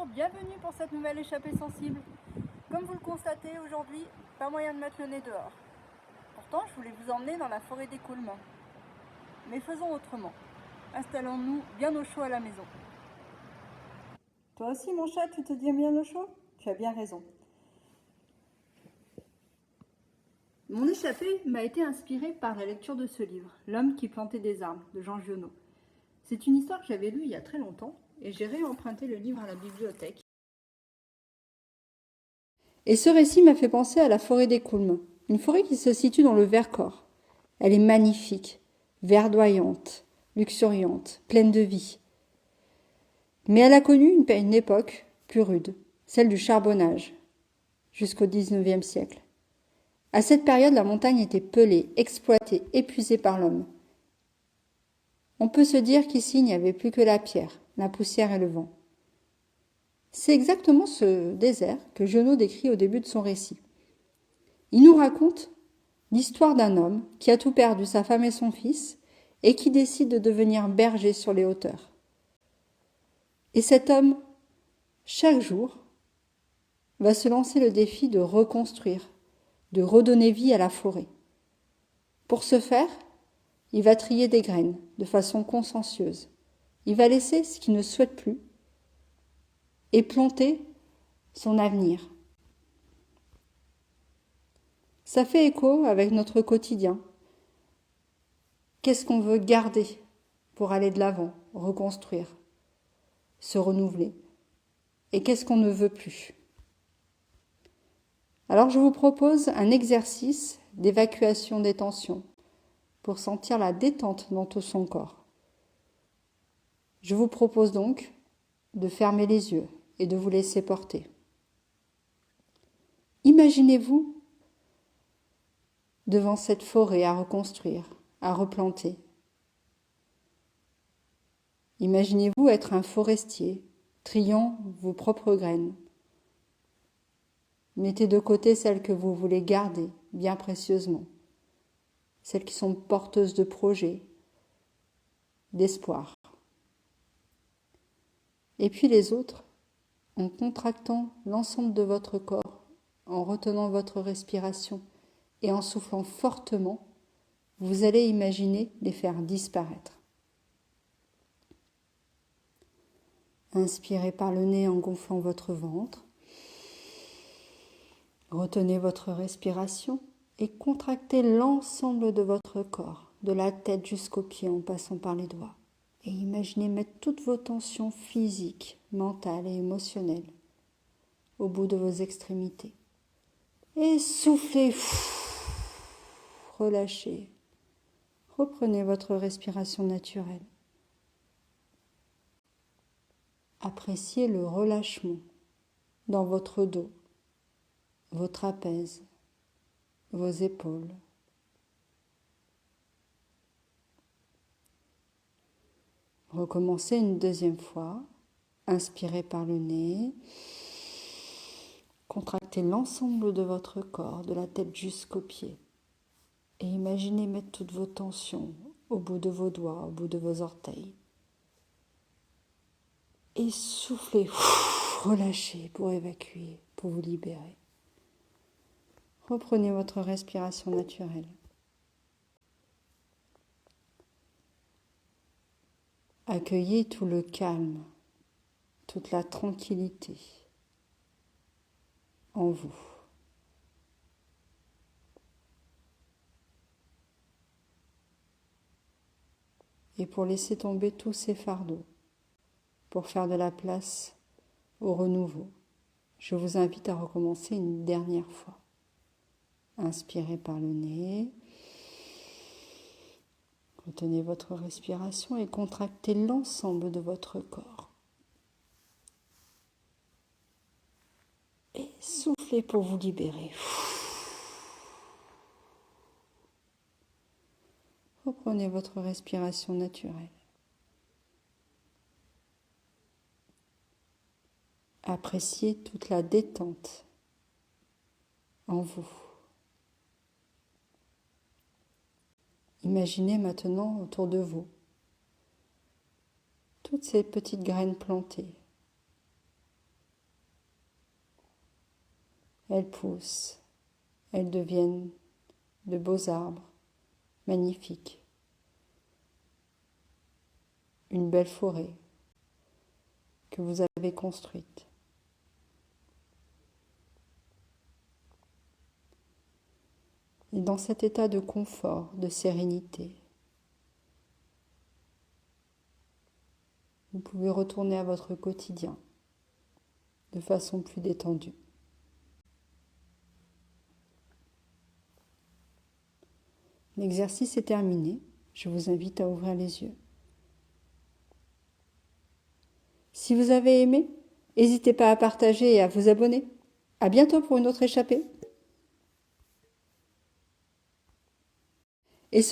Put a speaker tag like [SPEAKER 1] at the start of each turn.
[SPEAKER 1] Bonjour, bienvenue pour cette nouvelle échappée sensible. Comme vous le constatez aujourd'hui, pas moyen de mettre le nez dehors. Pourtant, je voulais vous emmener dans la forêt d'écoulement. Mais faisons autrement. Installons-nous bien au chaud à la maison. Toi aussi, mon chat, tu te dis bien au chaud? Tu as bien raison. Mon échappée m'a été inspirée par la lecture de ce livre, L'homme qui plantait des arbres, de Jean Giono. C'est une histoire que j'avais lue il y a très longtemps et j'ai réemprunté le livre à la bibliothèque. Et ce récit m'a fait penser à la forêt d'Écoulmes, une forêt qui se situe dans le Vercors. Elle est magnifique, verdoyante, luxuriante, pleine de vie. Mais elle a connu une époque plus rude, celle du charbonnage, jusqu'au XIXe siècle. À cette période, la montagne était pelée, exploitée, épuisée par l'homme. On peut se dire qu'ici, il n'y avait plus que la pierre, la poussière et le vent. C'est exactement ce désert que Giono décrit au début de son récit. Il nous raconte l'histoire d'un homme qui a tout perdu, sa femme et son fils, et qui décide de devenir berger sur les hauteurs. Et cet homme, chaque jour, va se lancer le défi de reconstruire, de redonner vie à la forêt. Pour ce faire, il va trier des graines de façon consciencieuse. Il va laisser ce qu'il ne souhaite plus et planter son avenir. Ça fait écho avec notre quotidien. Qu'est-ce qu'on veut garder pour aller de l'avant, reconstruire, se renouveler? Et qu'est-ce qu'on ne veut plus? Alors je vous propose un exercice d'évacuation des tensions pour sentir la détente dans tout son corps. Je vous propose donc de fermer les yeux et de vous laisser porter. Imaginez-vous devant cette forêt à reconstruire, à replanter. Imaginez-vous être un forestier, triant vos propres graines. Mettez de côté celles que vous voulez garder bien précieusement, celles qui sont porteuses de projets, d'espoir. Et puis les autres, en contractant l'ensemble de votre corps, en retenant votre respiration et en soufflant fortement, vous allez imaginer les faire disparaître. Inspirez par le nez en gonflant votre ventre. Retenez votre respiration et contractez l'ensemble de votre corps, de la tête jusqu'aux pieds en passant par les doigts. Et imaginez mettre toutes vos tensions physiques, mentales et émotionnelles au bout de vos extrémités. Et soufflez, relâchez. Reprenez votre respiration naturelle. Appréciez le relâchement dans votre dos, vos trapèzes, vos épaules. Recommencez une deuxième fois. Inspirez par le nez. Contractez l'ensemble de votre corps, de la tête jusqu'aux pieds. Et imaginez mettre toutes vos tensions au bout de vos doigts, au bout de vos orteils. Et soufflez, relâchez pour évacuer, pour vous libérer. Reprenez votre respiration naturelle. Accueillez tout le calme, toute la tranquillité en vous. Et pour laisser tomber tous ces fardeaux, pour faire de la place au renouveau, je vous invite à recommencer une dernière fois. Inspirez par le nez. Retenez votre respiration et contractez l'ensemble de votre corps. Et soufflez pour vous libérer. Reprenez votre respiration naturelle. Appréciez toute la détente en vous. Imaginez maintenant autour de vous toutes ces petites graines plantées, Elles poussent, elles deviennent de beaux arbres, magnifiques. Une belle forêt que vous avez construite. Et dans cet état de confort, de sérénité, vous pouvez retourner à votre quotidien de façon plus détendue. L'exercice est terminé. Je vous invite à ouvrir les yeux. Si vous avez aimé, n'hésitez pas à partager et à vous abonner. À bientôt pour une autre échappée. Et